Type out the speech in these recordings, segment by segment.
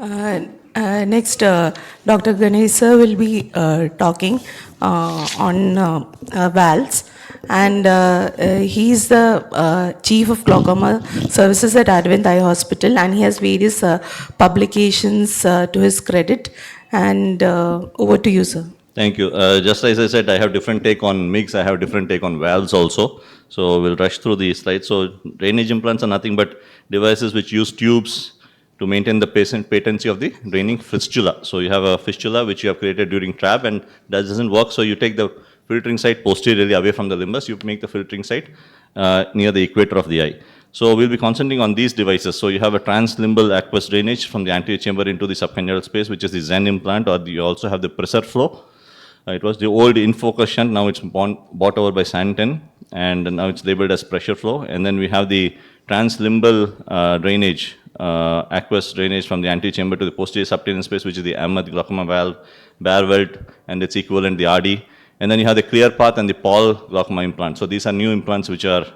Next, Dr. Ganesh sir will be talking on valves, and he's the chief of glaucoma services at Arvind Eye Hospital, and he has various publications to his credit. And over to you, sir. Thank you. Just as I said, I have different take on MIGS, I have different take on valves also. So we'll rush through these slides. So drainage implants are nothing but devices which use tubes to maintain the patency of the draining fistula. So you have a fistula which you have created during trab and that doesn't work. So you take the filtering site posteriorly away from the limbus, you make the filtering site near the equator of the eye. So we'll be concentrating on these devices. So you have a translimbal aqueous drainage from the anterior chamber into the subconjunctival space, which is the Zen implant, or you also have the Preserve flow. It was the old Infocus shunt, now it's bought over by Santen, and now it's labeled as pressure flow. And then we have the translimbal drainage, aqueous drainage from the anterior chamber to the posterior subterranean space, which is the Ahmed glaucoma valve, Barwelt, and its equivalent, the RD. And then you have the ClearPath and the Paul glaucoma implant. So these are new implants which are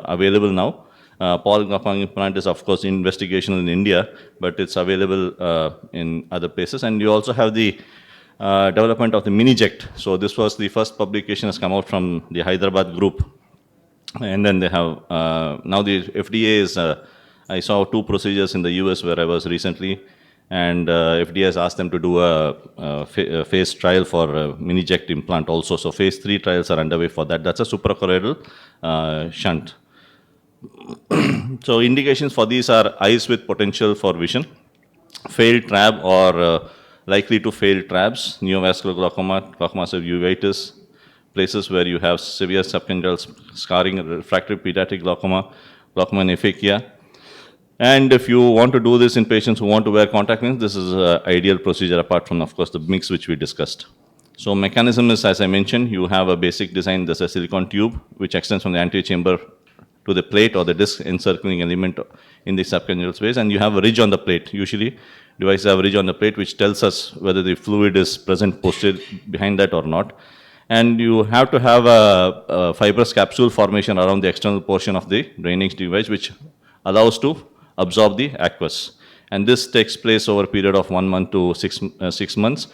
available now. Paul glaucoma implant is, of course, investigational in India, but it's available in other places. And you also have the development of the Miniject. So this was the first publication has come out from the Hyderabad group. And then they have, now the FDA is, I saw 2 procedures in the US where I was recently, and FDA has asked them to do a phase trial for Miniject implant also. So phase 3 trials are underway for that. That's a suprachoroidal shunt. So indications for these are eyes with potential for vision, failed trab or likely to fail trabs, neovascular glaucoma, glaucoma uveitis, places where you have severe subconjunctival scarring, refractory pediatric glaucoma, glaucoma nephakia. And if you want to do this in patients who want to wear contact lenses, this is an ideal procedure apart from, of course, the mix which we discussed. So mechanism is, as I mentioned, you have a basic design. There's a silicon tube which extends from the anterior chamber to the plate or the disc encircling element in the subconjunctival space, and you have a ridge on the plate. Usually, devices have a ridge on the plate which tells us whether the fluid is present posterior behind that or not. And you have to have a fibrous capsule formation around the external portion of the drainage device, which allows to absorb the aqueous. And this takes place over a period of 1 month to 6 months.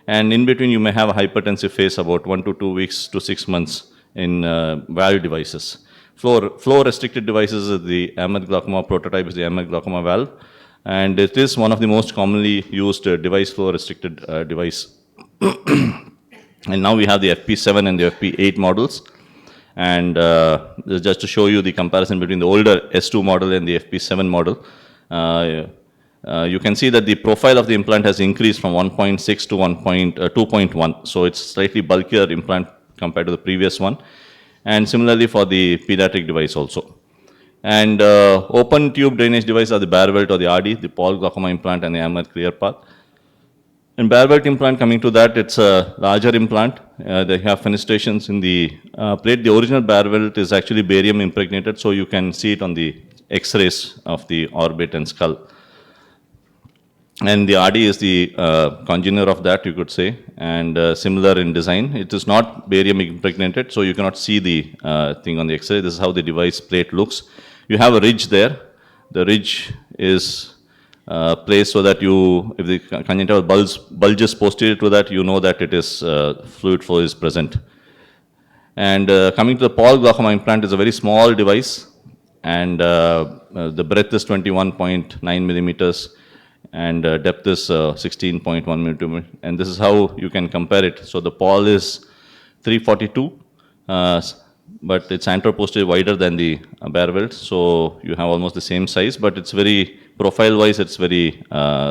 And in between, you may have a hypertensive phase about 1 to 2 weeks to 6 months in valve devices. Flow restricted devices is the Ahmed glaucoma prototype is the Ahmed glaucoma valve, and it is one of the most commonly used device flow restricted device. And now we have the FP7 and the FP8 models, and just to show you the comparison between the older S2 model and the FP7 model, you can see that the profile of the implant has increased from 1.6 to 2.1, so it's slightly bulkier implant compared to the previous one. And similarly for the pediatric device also. And open tube drainage device are the Barwelt or the RD, the Paul glaucoma implant and the Ahmed ClearPath. And Barwelt implant, coming to that, it's a larger implant. They have fenestrations in the plate. The original Barwelt is actually barium impregnated, so you can see it on the X-rays of the orbit and skull. And the RD is the congener of that, you could say, and similar in design. It is not barium impregnated, so you cannot see the thing on the X-ray. This is how the device plate looks. You have a ridge there. The ridge is placed so that if the conjunctival bulges posterior to that, you know that it is fluid flow is present. And coming to the Paul glaucoma implant is a very small device, and the breadth is 21.9 millimeters. And depth is 16.1 millimeter, and this is how you can compare it. So the Paul is 342, but it's anteroposterior wider than the Barwelt, so you have almost the same size, but it's very, profile-wise, it's very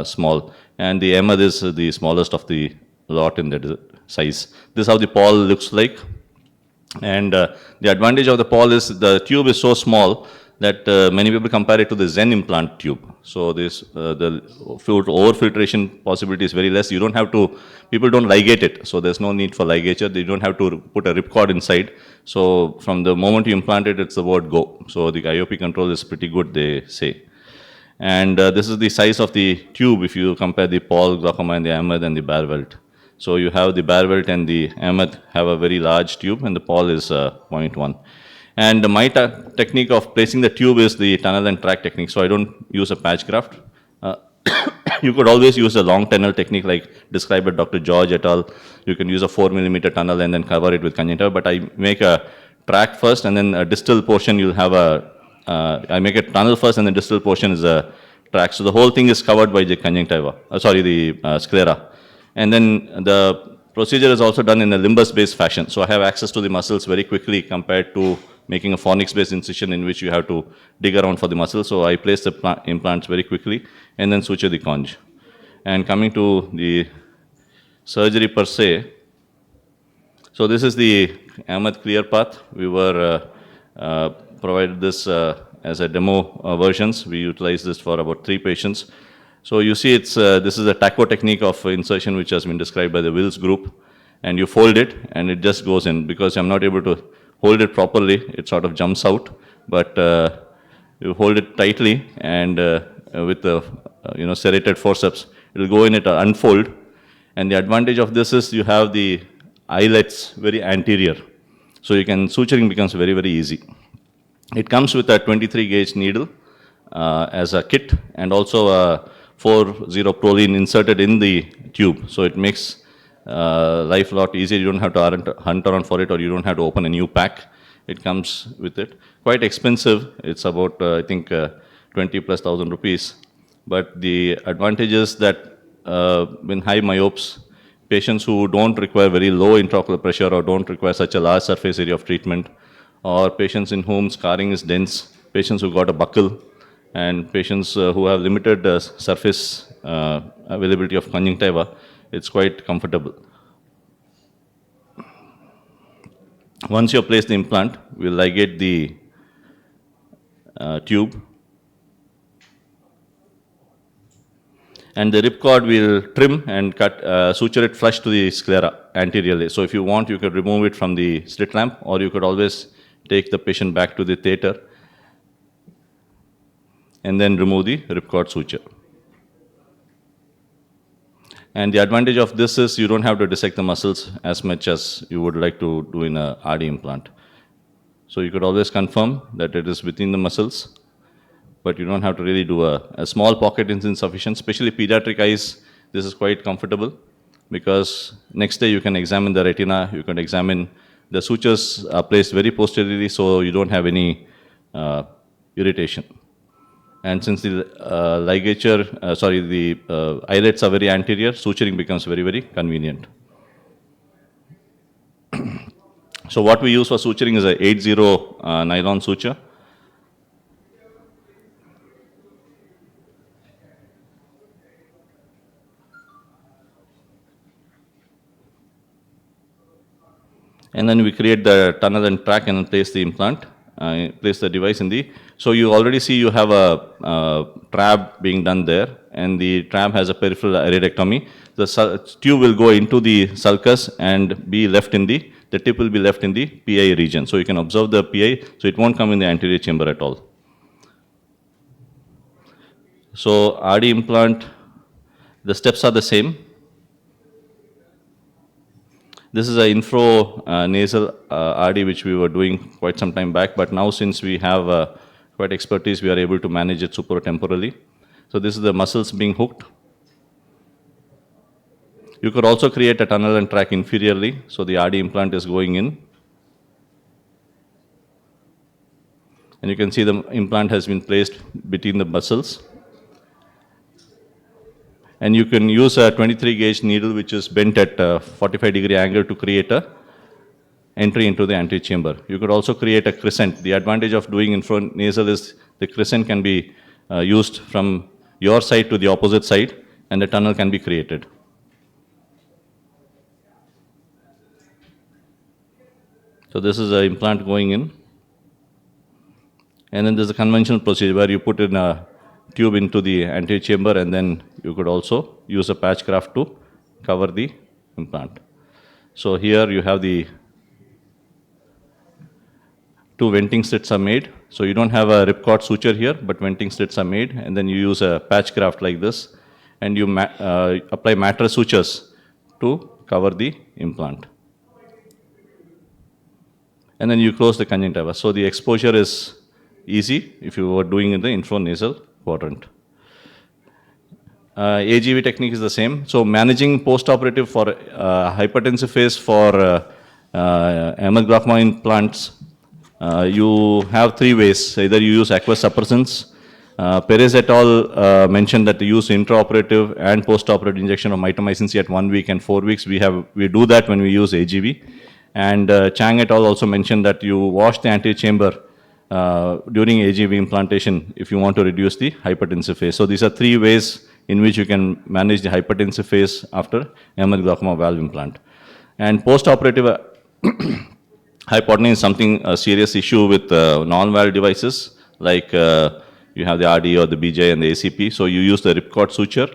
small. And the Ahmed is the smallest of the lot in that size. This is how the Paul looks like. And the advantage of the Paul is the tube is so small that many people compare it to the Zen implant tube. So this the fluid overfiltration possibility is very less. You don't have to, people don't ligate it, so there's no need for ligature. They don't have to put a ripcord inside. So from the moment you implant it, it's the word go. So the IOP control is pretty good, they say. And this is the size of the tube if you compare the Paul glaucoma and the Ahmed and the Barwelt. So you have the Barwelt and the Ahmed have a very large tube, and the Paul is 0.1. And my technique of placing the tube is the tunnel and track technique. So I don't use a patch graft. You could always use a long tunnel technique like described by Dr. George et al. You can use a 4 millimeter tunnel and then cover it with conjunctiva, but I make a track first and then a distal portion you'll have I make a tunnel first and the distal portion is a track. So the whole thing is covered by the conjunctiva, the sclera. And then the procedure is also done in a limbus-based fashion. So I have access to the muscles very quickly compared to making a fornix-based incision in which you have to dig around for the muscle. So I place the implants very quickly and then suture the conj. And coming to the surgery per se, so this is the Ahmed Clear Path. We were provided this as a demo versions. We utilized this for about 3 patients. So you see this is a taco technique of insertion which has been described by the Wills group. And you fold it and it just goes in. Because I'm not able to hold it properly, it sort of jumps out. But you hold it tightly and with the serrated forceps, it will go in, it will unfold. And the advantage of this is you have the eyelets very anterior. So suturing becomes very, very easy. It comes with a 23 gauge needle as a kit and also a 4-0 proline inserted in the tube. So it makes life a lot easier. You don't have to hunt around for it or you don't have to open a new pack. It comes with it. Quite expensive. It's about, I think, 20,000+ rupees. But the advantage is that in high myopes, patients who don't require very low intraocular pressure or don't require such a large surface area of treatment, or patients in whom scarring is dense, patients who got a buckle, and patients who have limited surface availability of conjunctiva, it's quite comfortable. Once you place the implant, we'll ligate the tube. And the ripcord will trim and cut, suture it flush to the sclera anteriorly. So if you want, you could remove it from the slit lamp, or you could always take the patient back to the theater and then remove the ripcord suture. And the advantage of this is you don't have to dissect the muscles as much as you would like to do in a RD implant. So you could always confirm that it is within the muscles, but you don't have to really do a small pocket is insufficient. Especially pediatric eyes, this is quite comfortable because next day you can examine the retina, you can examine the sutures are placed very posteriorly, so you don't have any irritation. And since the the eyelets are very anterior, suturing becomes very, very convenient. So what we use for suturing is a 8-0 nylon suture. And then we create the tunnel and track and place the implant, place the device in the. So you already see you have a trab being done there, and the trab has a peripheral iridectomy. The tube will go into the sulcus and be left in the tip will be left in the PI region. So you can observe the PI, so it won't come in the anterior chamber at all. So RD implant, the steps are the same. This is an infro-nasal RD which we were doing quite some time back, but now since we have quite expertise, we are able to manage it supratemporally. So this is the muscles being hooked. You could also create a tunnel and track inferiorly, so the RD implant is going in. And you can see the implant has been placed between the muscles. And you can use a 23 gauge needle which is bent at a 45-degree angle to create a entry into the anterior chamber. You could also create a crescent. The advantage of doing infranasal is the crescent can be used from your side to the opposite side, and the tunnel can be created. So this is an implant going in. And then there's a conventional procedure where you put in a tube into the anterior chamber, and then you could also use a patch graft to cover the implant. So here you have the 2 venting slits are made. So you don't have a ripcord suture here, but venting slits are made, and then you use a patch graft like this, and you apply mattress sutures to cover the implant. And then you close the conjunctiva. So the exposure is easy if you were doing in the infranasal quadrant. AGV technique is the same. So managing post-operative for hypertensive phase for emergent glaucoma implants, you have three ways. Either you use aqueous suppressants. Perez et al. Mentioned that they use intraoperative and postoperative injection of mitomycin C at 1 week and 4 weeks. We do that when we use AGV. And Chang et al. Also mentioned that you wash the anterior chamber during AGV implantation if you want to reduce the hypertensive phase. So these are three ways in which you can manage the hypertensive phase after emergent glaucoma valve implant. And postoperative hypotony is something, a serious issue with non-valve devices like you have the RD or the BJ and the ACP. So you use the ripcord suture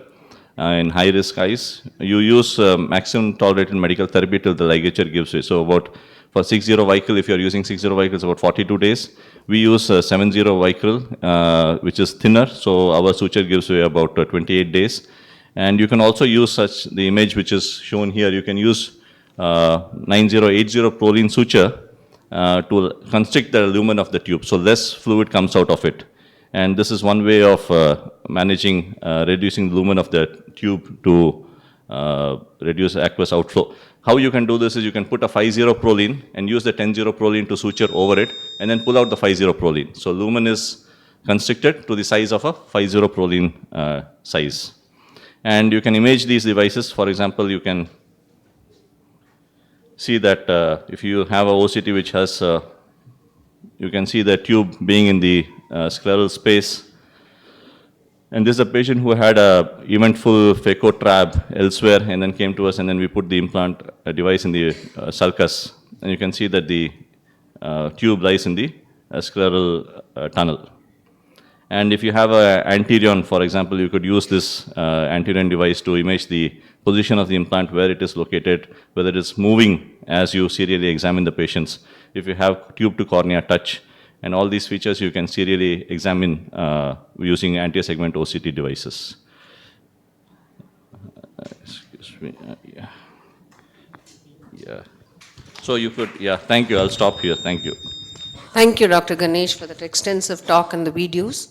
in high-risk eyes. You use maximum tolerated medical therapy till the ligature gives way. So for 6-0 Vicryl, if you're using 6-0 Vicryl, it's about 42 days. We use 7-0 Vicryl, which is thinner. So our suture gives way about 28 days. And you can also use the image which is shown here. You can use 9080 Prolene suture to constrict the lumen of the tube. So less fluid comes out of it. And this is one way of managing, reducing the lumen of the tube to reduce aqueous outflow. How you can do this is you can put a 5-0 Prolene and use the 10-0 Prolene to suture over it and then pull out the 5-0 Prolene. So lumen is constricted to the size of a 5-0 Prolene size. And you can image these devices. For example, you can see that if you have a OCT which has, you can see the tube being in the scleral space. And this is a patient who had a eventful phaco trab elsewhere and then came to us and then we put the implant device in the sulcus. And you can see that the tube lies in the scleral tunnel. And if you have an anterion, for example, you could use this anterion device to image the position of the implant, where it is located, whether it is moving as you serially examine the patients. If you have tube to cornea touch, and all these features you can serially examine using anterior segment OCT devices. Excuse me. Yeah. So you could, thank you. I'll stop here. Thank you. Thank you, Dr. Ganesh, for that extensive talk and the videos.